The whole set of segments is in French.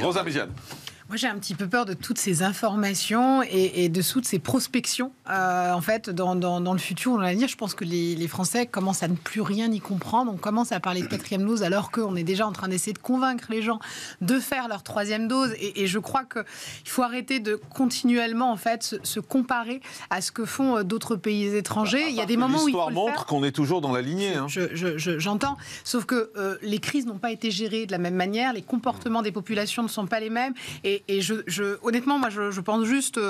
Rosa Méziane. Moi, j'ai un petit peu peur de toutes ces informations et de toutes ces prospections. En fait, dans le futur, on va dire, je pense que les Français commencent à ne plus rien y comprendre. On commence à parler de 4e dose alors qu'on est déjà en train d'essayer de convaincre les gens de faire leur 3e dose. Et je crois qu'il faut arrêter de continuellement, en fait, se comparer à ce que font d'autres pays étrangers. Il y a des moments où il faut le faire. L'histoire montre qu'on est toujours dans la lignée. Hein. J'entends. Sauf que les crises n'ont pas été gérées de la même manière. Les comportements des populations ne sont pas les mêmes. Et honnêtement, moi, je pense juste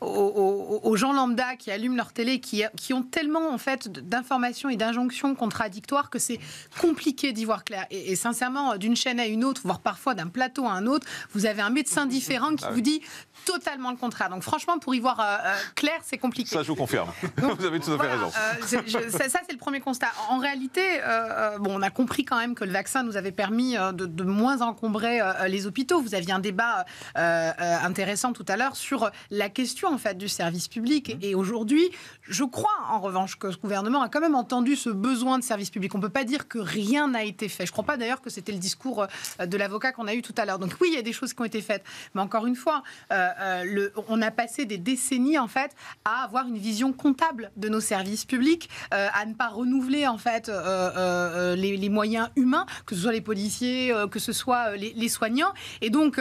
aux gens lambda qui allument leur télé, qui ont tellement en fait d'informations et d'injonctions contradictoires que c'est compliqué d'y voir clair. Et sincèrement, d'une chaîne à une autre, voire parfois d'un plateau à un autre, vous avez un médecin différent qui vous dit totalement le contraire. Donc franchement, pour y voir clair, c'est compliqué. Ça, je vous confirme. Donc, vous avez tout à fait raison. Ça, c'est le premier constat. En réalité, on a compris quand même que le vaccin nous avait permis de moins encombrer les hôpitaux. Vous aviez un débat intéressant tout à l'heure sur la question en fait du service public. Et aujourd'hui, je crois en revanche que ce gouvernement a quand même entendu ce besoin de service public. On ne peut pas dire que rien n'a été fait. Je ne crois pas d'ailleurs que c'était le discours de l'avocat qu'on a eu tout à l'heure. Donc oui, il y a des choses qui ont été faites. Mais encore une fois, on a passé des décennies en fait à avoir une vision comptable de nos services publics, à ne pas renouveler en fait les moyens humains, que ce soit les policiers, que ce soit les soignants. Et donc,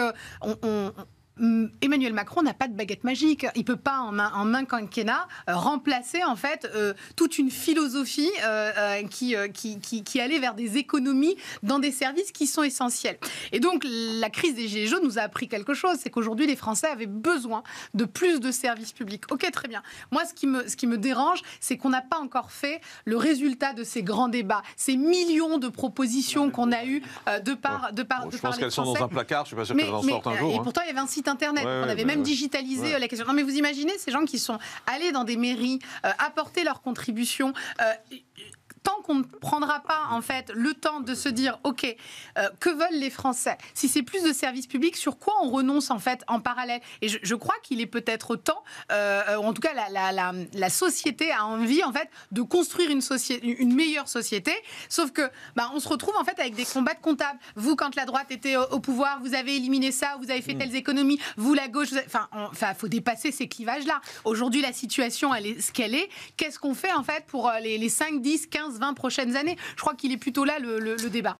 Emmanuel Macron n'a pas de baguette magique. Il ne peut pas, en un quinquennat, remplacer en fait toute une philosophie qui allait vers des économies dans des services qui sont essentiels. Et donc, la crise des Gilets jaunes nous a appris quelque chose, c'est qu'aujourd'hui, les Français avaient besoin de plus de services publics. Ok, très bien. Moi, ce qui me dérange, c'est qu'on n'a pas encore fait le résultat de ces grands débats, ces millions de propositions qu'on a eues de par les Français. Je pense qu'elles sont dans un placard, je ne suis pas sûr qu'elles en sortent un jour. Et pourtant, il y avait un site internet. On avait même digitalisé la question. Non, mais vous imaginez ces gens qui sont allés dans des mairies, apporter leur contribution. Tant qu'on ne prendra pas en fait le temps de se dire ok, que veulent les Français? Si c'est plus de services publics, sur quoi on renonce en fait en parallèle? Et je crois qu'il est peut-être temps, en tout cas la société a envie en fait de construire une meilleure société. Sauf que on se retrouve en fait avec des combats de comptables. Vous, quand la droite était au pouvoir, vous avez éliminé ça, vous avez fait telles économies. Vous, la gauche, faut dépasser ces clivages-là. Aujourd'hui, la situation elle est ce qu'elle est. Qu'est-ce qu'on fait en fait pour les 5, 10, 15, 20 prochaines années? Je crois qu'il est plutôt là le débat.